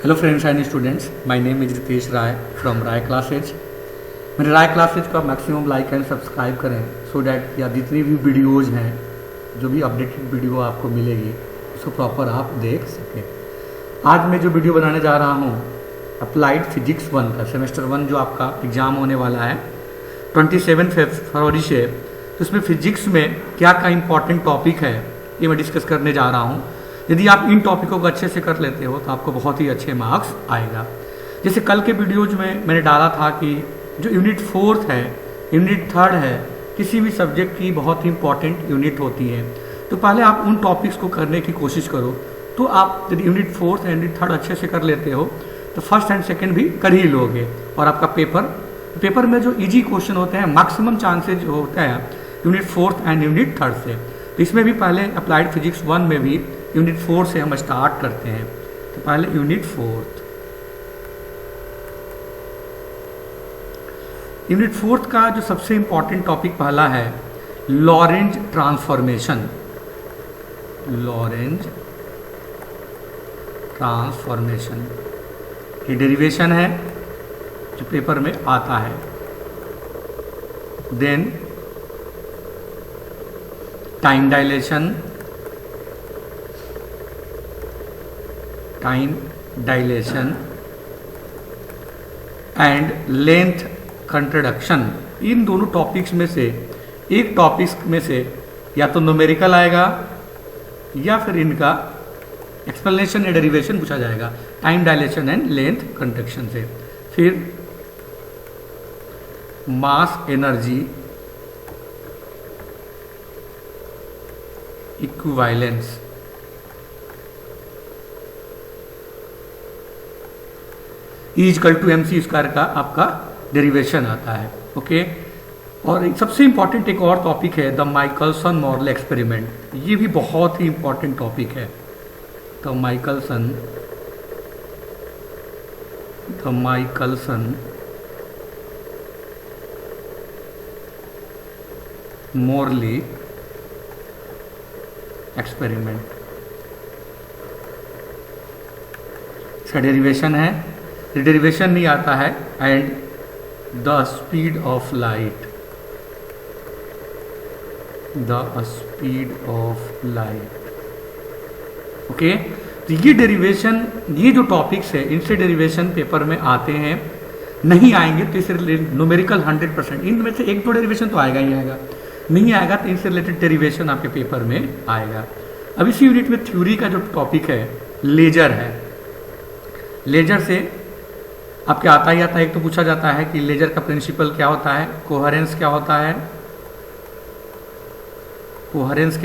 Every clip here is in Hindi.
Hello friends and students, my name is Ritesh Rai from Rai classes. मेरे राय क्लासेज को आप मैक्सिमम लाइक एंड सब्सक्राइब करें सो डैट या जितनी भी वीडियोज़ हैं, जो भी अपडेटेड वीडियो आपको मिलेगी उसको प्रॉपर आप देख सकें। आज मैं जो वीडियो बनाने जा रहा हूँ अप्लाइड फिजिक्स 1 का सेमेस्टर 1 जो आपका एग्ज़ाम होने वाला है 27 फरवरी से, तो उसमें फिजिक्स में क्या क्या इंपॉर्टेंट टॉपिक है ये मैं डिस्कस करने जा रहा हूँ। यदि आप इन टॉपिकों को अच्छे से कर लेते हो तो आपको बहुत ही अच्छे मार्क्स आएगा। जैसे कल के वीडियोज में मैंने डाला था कि जो यूनिट 4 है, यूनिट 3 है, किसी भी सब्जेक्ट की बहुत ही इंपॉर्टेंट यूनिट होती है। तो पहले आप उन टॉपिक्स को करने की कोशिश करो। तो आप यदि यूनिट 4 या यूनिट 3 अच्छे से कर लेते हो तो फर्स्ट एंड सेकेंड भी कर ही लोगे। और आपका पेपर में जो इजी क्वेश्चन होते हैं, मैक्सिमम चांसेज होता है यूनिट 4 एंड यूनिट 3 से। तो इसमें भी पहले अप्लाइड फिजिक्स 1 में भी यूनिट 4 से हम स्टार्ट करते हैं। तो पहले यूनिट 4 का जो सबसे इंपॉर्टेंट टॉपिक पहला है लॉरेंज ट्रांसफॉर्मेशन। लॉरेंज ट्रांसफॉर्मेशन की डेरिवेशन है जो पेपर में आता है। Then time dilation and length contraction. इन दोनों टॉपिक्स में से एक टॉपिक्स में से या तो न्यूमेरिकल आएगा या फिर इनका एक्सप्लेनेशन या डेरिवेशन पूछा जाएगा, time dilation and length contraction से। फिर mass energy equivalence, equal to MC square का आपका डेरिवेशन आता है। ओके, और सबसे इंपॉर्टेंट एक और टॉपिक है द माइकलसन मोरल एक्सपेरिमेंट। ये भी बहुत ही इंपॉर्टेंट टॉपिक है। द माइकलसन मोरली एक्सपेरिमेंट, इसका डेरिवेशन है, डेरिवेशन नहीं आता है, and the speed of light, okay. तो ये डेरिवेशन, ये जो टॉपिक्स है इनसे डेरिवेशन पेपर में आते हैं। नहीं आएंगे तो इससे न्यूमेरिकल 100%, इनमें से एक दो डेरिवेशन तो आएगा ही आएगा, नहीं आएगा तो इनसे रिलेटेड डेरिवेशन आपके पेपर में आएगा। अब इसी यूनिट में थ्योरी का जो टॉपिक है लेजर है। लेजर से आपके आता ही आता है, एक तो पूछा जाता है कि लेजर का प्रिंसिपल क्या होता है, कोहेरेंस क्या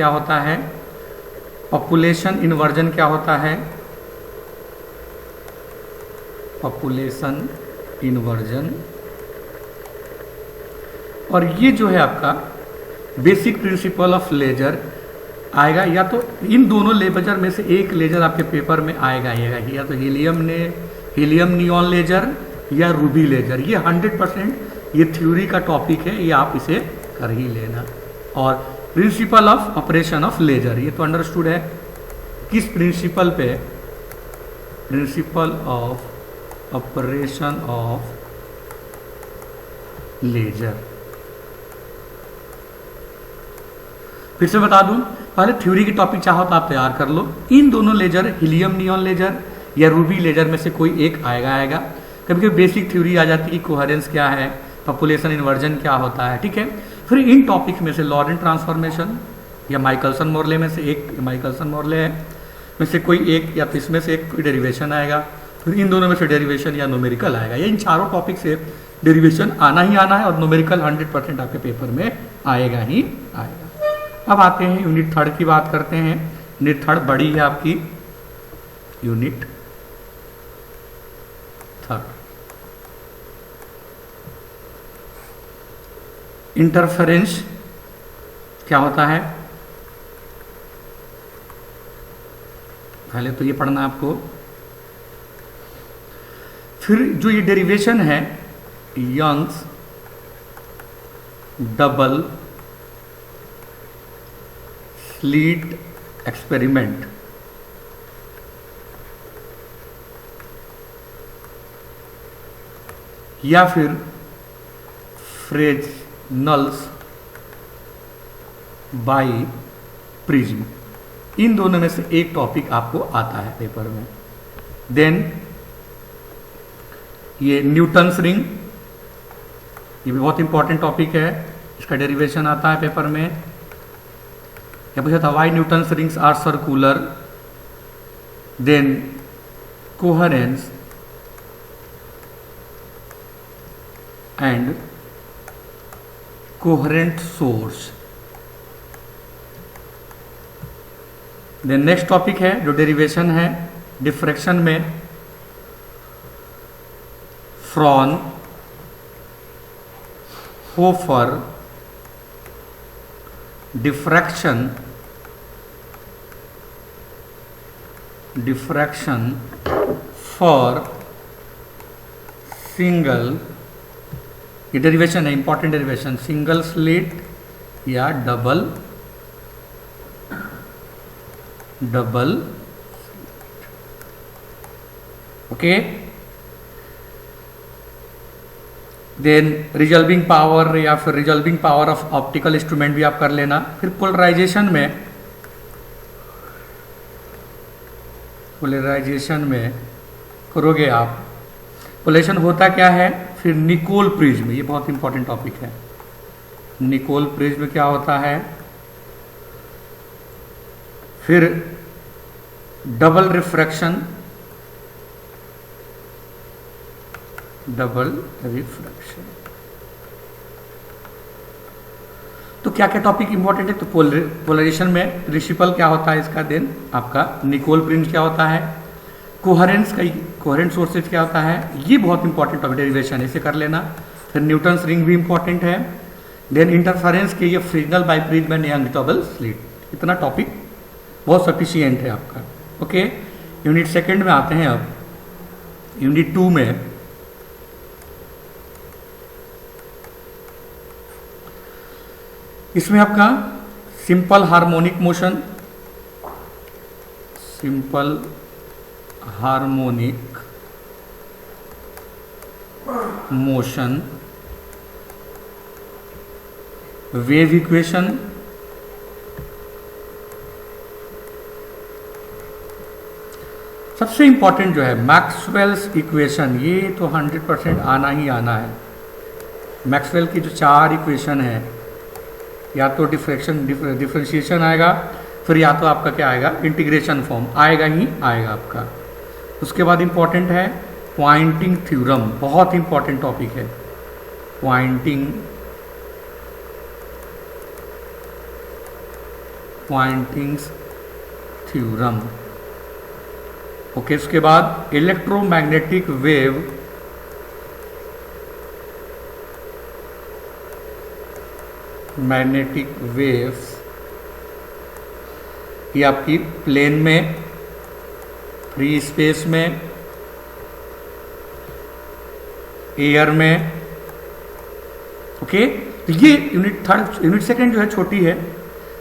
होता है, पॉपुलेशन इन्वर्जन क्या होता है, पॉपुलेशन इन्वर्जन, और ये जो है आपका बेसिक प्रिंसिपल ऑफ लेजर आएगा। या तो इन दोनों लेजर में से एक लेजर आपके पेपर में आएगा ही आएगा, या तो हीलियम नियॉन लेजर या रूबी लेजर। ये 100% ये थ्योरी का टॉपिक है, ये आप इसे कर ही लेना। और principle of operation of laser, ये तो अंडरस्टूड है। किस प्रिंसिपल पे? Principle of operation of laser. फिर से बता दूं, पहले थ्योरी की टॉपिक चाहो तो आप तैयार कर लो। इन दोनों लेजर, हीलियम नियॉन लेजर या रूबी लेजर में से कोई एक आएगा। कभी कभी बेसिक थ्योरी आ जाती है कि कोहेरेंस क्या है, पॉपुलेशन इन्वर्जन क्या होता है, ठीक है। फिर इन टॉपिक में से लॉरेंट ट्रांसफॉर्मेशन या माइकलसन मोरले में से एक, माइकलसन मोरले है में से कोई एक, या तो इसमें से एक कोई डेरिवेशन आएगा। फिर इन दोनों में से डेरिवेशन या न्यूमेरिकल आएगा। या इन चारों टॉपिक से डेरिवेशन आना ही आना है, और न्यूमेरिकल 100% आपके पेपर में आएगा ही आएगा। अब आते हैं यूनिट 3 की बात करते हैं। यूनिट 3 बड़ी है आपकी, यूनिट 3 इंटरफेरेंस क्या होता है, पहले तो ये पढ़ना आपको। फिर जो ये डेरिवेशन है यंग्स डबल स्लिट एक्सपेरिमेंट, या फिर फ्रेस्नेल्स बाय प्रिज्म। इन दोनों में से एक टॉपिक आपको आता है पेपर में। देन ये न्यूटन्स रिंग, ये भी बहुत इंपॉर्टेंट टॉपिक है, इसका डेरिवेशन आता है पेपर में। या पूछा था why Newton's rings are circular. Then coherence and coherent source. Then next topic है जो डेरिवेशन है डिफ्रैक्शन में, फ्रॉनहोफर डिफ्रैक्शन फॉर सिंगल, ये डेरिवेशन है इंपॉर्टेंट डेरिवेशन, सिंगल स्लिट या double okay. Then resolving power या फिर resolving power of optical instrument भी आप कर लेना। फिर पोलराइजेशन में करोगे आप, पोलराइजेशन होता क्या है। फिर निकोल प्रिज्म, ये बहुत इंपॉर्टेंट टॉपिक है। निकोल प्रिज्म क्या होता है। फिर डबल रिफ्रैक्शन, तो क्या क्या टॉपिक इंपॉर्टेंट है। तो पोलराइजेशन में प्रिंसिपल क्या होता है इसका, देन आपका निकोल प्रिंस क्या होता है, कोहेरेंट सोर्सेज क्या होता है, ये बहुत इंपॉर्टेंट टॉपिक डेरिवेशन, इसे कर लेना। फिर न्यूटन्स रिंग भी इंपॉर्टेंट है। देन इंटरफेरेंस के ये Fresnel biprism and Young double slit, इतना टॉपिक बहुत सफिशियंट है आपका। ओके, यूनिट सेकंड में आते हैं। अब यूनिट 2 में इसमें आपका simple harmonic motion, wave equation, सबसे इंपॉर्टेंट जो है मैक्सवेल्स इक्वेशन, ये तो 100% आना ही आना है। मैक्सवेल की जो 4 इक्वेशन है, या तो डिफरेंशिएशन आएगा, फिर या तो आपका क्या आएगा, इंटीग्रेशन फॉर्म आएगा ही आएगा आपका। उसके बाद इंपॉर्टेंट है पॉइंटिंग थ्योरम, बहुत इंपॉर्टेंट टॉपिक है पॉइंटिंग थ्योरम। ओके, उसके बाद इलेक्ट्रोमैग्नेटिक वेव्स, ये आपकी प्लेन में, फ्री स्पेस में, एयर में। ओके, ये यूनिट सेकंड जो है छोटी है।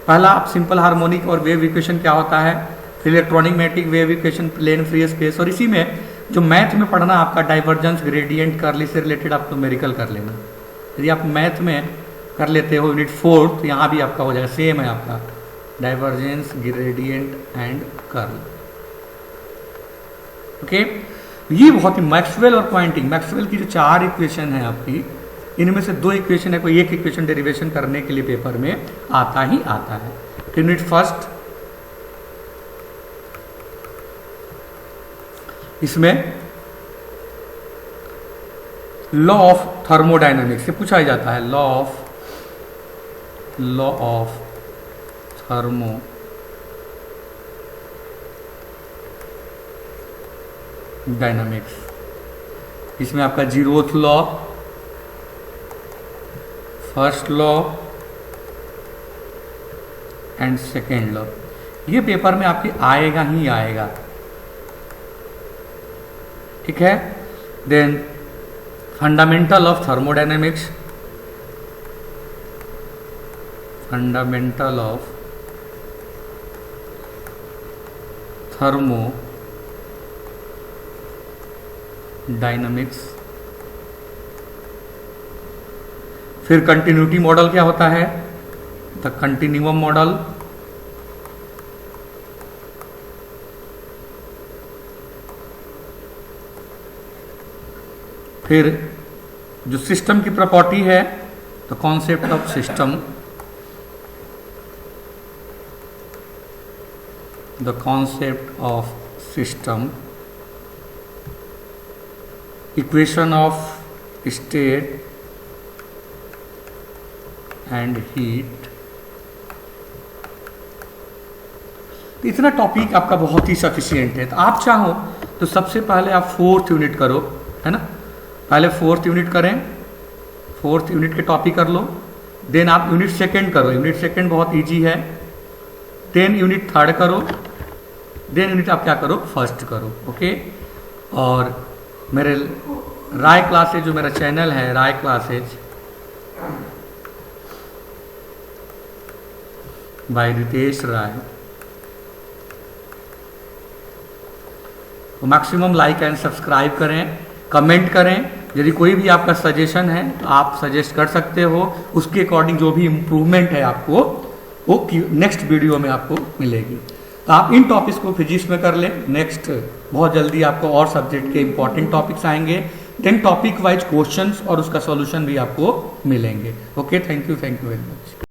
पहला आप सिंपल हार्मोनिक और वेव इक्वेशन क्या होता है, फिर electronic magnetic wave equation, plane, free space, और इसी में जो मैथ में पढ़ना आपका डाइवर्जेंस, ग्रेडियंट, कर्ली से रिलेटेड आप न्यूमेरिकल कर लेना। यदि आप मैथ में कर लेते हो यूनिट 4, तो यहाँ भी आपका हो जाएगा, सेम है आपका divergence, gradient and curl. Okay, ये बहुत ही मैक्सवेल और पॉइंटिंग, मैक्सवेल की जो 4 इक्वेशन है आपकी, इनमें से 2 इक्वेशन है, कोई एक इक्वेशन डेरिवेशन करने के लिए पेपर में आता ही आता है। यूनिट फर्स्ट, इसमें लॉ ऑफ थर्मोडायनामिक्स से पूछा जाता है, लॉ ऑफ थर्मोडायनामिक्स। इसमें आपका 0th law, first law and second law, ये पेपर में आपके आएगा ही आएगा, ठीक है। Then fundamental of thermodynamics, fundamental of thermodynamics फिर कंटिन्यूटी मॉडल क्या होता है, द कंटिन्यूअम मॉडल। फिर जो सिस्टम की प्रॉपर्टी है, the concept of system, the concept of system, equation of state and heat. तो इतना टॉपिक आपका बहुत ही सफिशिएंट है। तो आप चाहो तो सबसे पहले आप 4th यूनिट करो, है ना, पहले 4th यूनिट करें, 4th यूनिट के टॉपिक कर लो, देन आप यूनिट 2nd करो, यूनिट 2nd बहुत इजी है, देन यूनिट 3rd करो, देन यूनिट आप क्या करो, 1st करो। ओके, और मेरे राय क्लासेज, जो मेरा चैनल है राय क्लासेज बाय रितेश राय, तो मैक्सिमम लाइक एंड सब्सक्राइब करें, कमेंट करें। यदि कोई भी आपका सजेशन है तो आप सजेस्ट कर सकते हो, उसके अकॉर्डिंग जो भी इम्प्रूवमेंट है आपको वो नेक्स्ट वीडियो में आपको मिलेगी। तो आप इन टॉपिक्स को फिजिक्स में कर लें, नेक्स्ट बहुत जल्दी आपको और सब्जेक्ट के इंपॉर्टेंट टॉपिक्स आएंगे, देन टॉपिक वाइज क्वेश्चंस और उसका सॉल्यूशन भी आपको मिलेंगे। Okay, thank you very much.